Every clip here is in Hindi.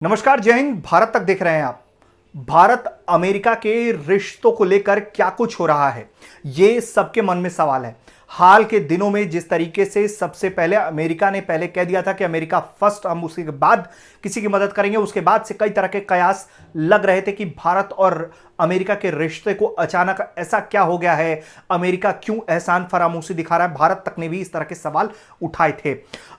नमस्कार, जय हिंद। भारत तक देख रहे हैं आप। भारत अमेरिका के रिश्तों को लेकर क्या कुछ हो रहा है, ये सबके मन में सवाल है। हाल के दिनों में जिस तरीके से सबसे पहले अमेरिका ने पहले कह दिया था कि अमेरिका फर्स्ट, हम उसके बाद किसी की मदद करेंगे, उसके बाद से कई तरह के कयास लग रहे थे कि भारत और अमेरिका के रिश्ते को अचानक ऐसा क्या हो गया है, अमेरिका क्यों एहसान फरामोशी दिखा रहा है। भारत तक ने भी इस तरह के सवाल उठाए थे।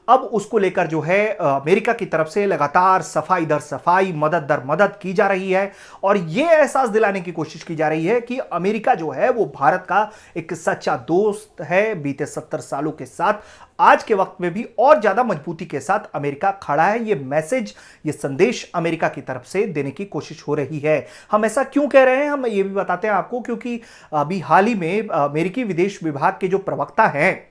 अब उसको लेकर जो है अमेरिका की तरफ से लगातार सफाई दर सफाई, मदद दर मदद की जा रही है और यह एहसास दिलाने की कोशिश की जा रही है कि अमेरिका जो है वो भारत का एक सच्चा दोस्त है। बीते 70 सालों के साथ आज के वक्त में भी और ज्यादा मजबूती के साथ अमेरिका खड़ा है। यह मैसेज, यह संदेश अमेरिका की तरफ से देने की कोशिश हो रही है। हम ऐसा क्यों कह रहे हैं, हम ये भी बताते हैं आपको, क्योंकि अभी हाल ही में अमेरिकी विदेश विभाग के जो प्रवक्ता हैं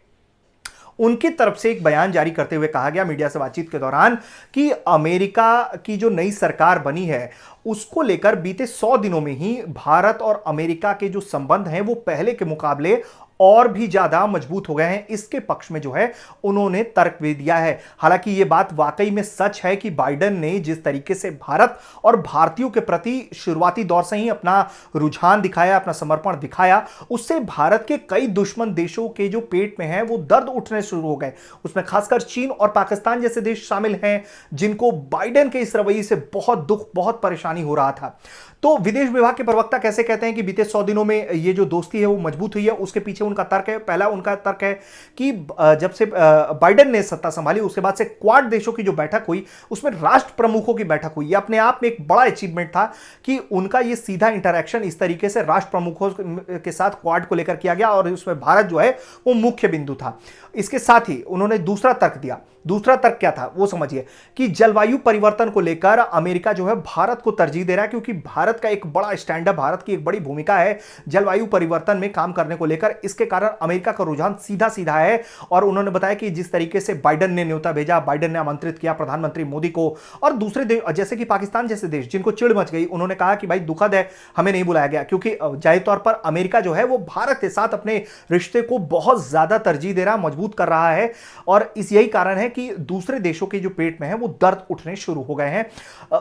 उनकी तरफ से एक बयान जारी करते हुए कहा गया मीडिया से बातचीत के दौरान कि अमेरिका की जो नई सरकार बनी है उसको लेकर बीते 100 दिनों में ही भारत और अमेरिका के जो संबंध हैं वो पहले के मुकाबले और भी ज्यादा मजबूत हो गए हैं। इसके पक्ष में जो है उन्होंने तर्क भी दिया है। हालांकि यह बात वाकई में सच है कि बाइडेन ने जिस तरीके से भारत और भारतीयों के प्रति शुरुआती दौर से ही अपना रुझान दिखाया, अपना समर्पण दिखाया, उससे भारत के कई दुश्मन देशों के जो पेट में है वो दर्द उठने शुरू हो गए। उसमें खासकर चीन और पाकिस्तान जैसे देश शामिल हैं जिनको बाइडेन के इस रवैये से बहुत दुख, बहुत परेशानी हो रहा था। तो विदेश विभाग के प्रवक्ता कैसे कहते हैं कि बीते 100 दिनों में ये जो दोस्ती है वो मजबूत हुई है। उसके पीछे उनका तर्क है, पहला उनका तर्क है कि जब से बाइडेन ने सत्ता संभाली उसके बाद से क्वाड देशों की जो बैठक हुई उसमें राष्ट्र प्रमुखों की बैठक हुई। ये अपने आप में एक बड़ा अचीवमेंट था कि उनका ये सीधा इंटरैक्शन इस तरीके से राष्ट्र प्रमुखों के साथ क्वाड को लेकर किया गया और उसमें भारत जो है वो मुख्य बिंदु था। इसके साथ ही उन्होंने दूसरा तर्क दिया। दूसरा तर्क क्या था वो समझिए कि जलवायु परिवर्तन को लेकर अमेरिका जो है भारत को तरजीह दे रहा है, क्योंकि भारत का एक बड़ा स्टैंड है, भारत की एक बड़ी भूमिका है जलवायु परिवर्तन में काम करने को लेकर। इसके कारण अमेरिका का रुझान सीधा सीधा है। और उन्होंने बताया कि जिस तरीके से बाइडेन ने न्योता भेजा, बाइडेन ने आमंत्रित किया प्रधानमंत्री मोदी को और दूसरे देश जैसे कि पाकिस्तान जैसे देश जिनको चिढ़ मच गई, उन्होंने कहा कि भाई दुखद है हमें नहीं बुलाया गया, क्योंकि जाहिर तौर पर अमेरिका जो है वो भारत के साथ अपने रिश्ते को बहुत ज्यादा तरजीह दे रहा, मजबूत कर रहा है। और इस यही कारण है कि दूसरे देशों के जो पेट में है वो दर्द उठने शुरू हो गए हैं।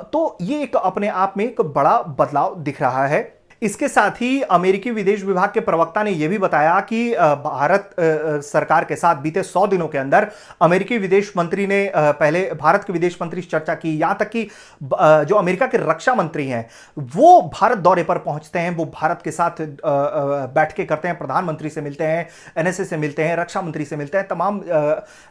तो ये एक अपने आप में एक बड़ा बदलाव दिख रहा है। इसके साथ ही अमेरिकी विदेश विभाग के प्रवक्ता ने यह भी बताया कि भारत सरकार के साथ बीते 100 दिनों के अंदर अमेरिकी विदेश मंत्री ने पहले भारत के विदेश मंत्री से चर्चा की, यहां तक कि जो अमेरिका के रक्षा मंत्री हैं वो भारत दौरे पर पहुंचते हैं, वो भारत के साथ बैठकें करते हैं, प्रधानमंत्री से मिलते हैं, एनएसए से मिलते हैं, रक्षा मंत्री से मिलते हैं, तमाम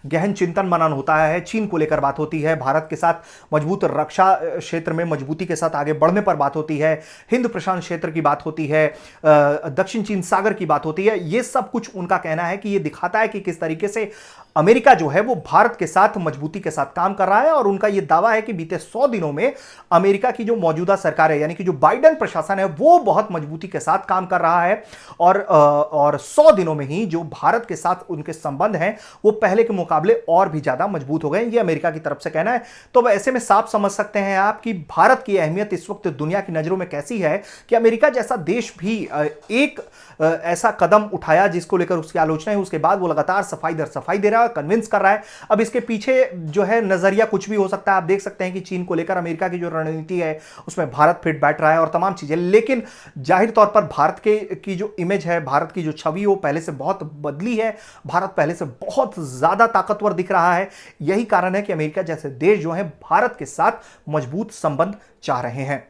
गहन चिंतन मनन होता है, चीन को लेकर बात होती है, भारत के साथ मजबूत रक्षा क्षेत्र में मजबूती के साथ आगे बढ़ने पर बात होती है, हिंद प्रशांत क्षेत्र की बात होती है, दक्षिण चीन सागर की बात होती है। यह सब कुछ उनका कहना है कि यह दिखाता है कि किस तरीके से अमेरिका जो है वो भारत के साथ मजबूती के साथ काम कर रहा है। और उनका यह दावा है कि बीते 100 दिनों में अमेरिका की जो मौजूदा सरकार है यानी कि जो बाइडेन प्रशासन है वो बहुत मजबूती के साथ काम कर रहा है और 100 दिनों में ही जो भारत के साथ उनके संबंध हैं वो पहले के मुकाबले और भी ज्यादा मजबूत हो गए। ये अमेरिका की तरफ से कहना है। तो अब ऐसे में साफ समझ सकते हैं आप कि भारत की अहमियत इस वक्त दुनिया की नजरों में कैसी है कि अमेरिका जैसा देश भी एक ऐसा कदम उठाया जिसको लेकर उसकी आलोचना है, उसके बाद वो लगातार सफाई दर सफाई दे रहा है, कन्विंस कर रहा है। अब इसके पीछे जो है नजरिया कुछ भी हो सकता है। आप देख सकते हैं कि चीन को लेकर अमेरिका की जो रणनीति है उसमें भारत फिट बैठ रहा है और तमाम चीजें, लेकिन जाहिर तौर पर भारत की जो इमेज है, भारत की जो छवि वो पहले से बहुत बदली है। भारत पहले से बहुत ज्यादा ताकतवर दिख रहा है। यही कारण है कि अमेरिका जैसे देश जो है भारत के साथ मजबूत संबंध चाह रहे हैं।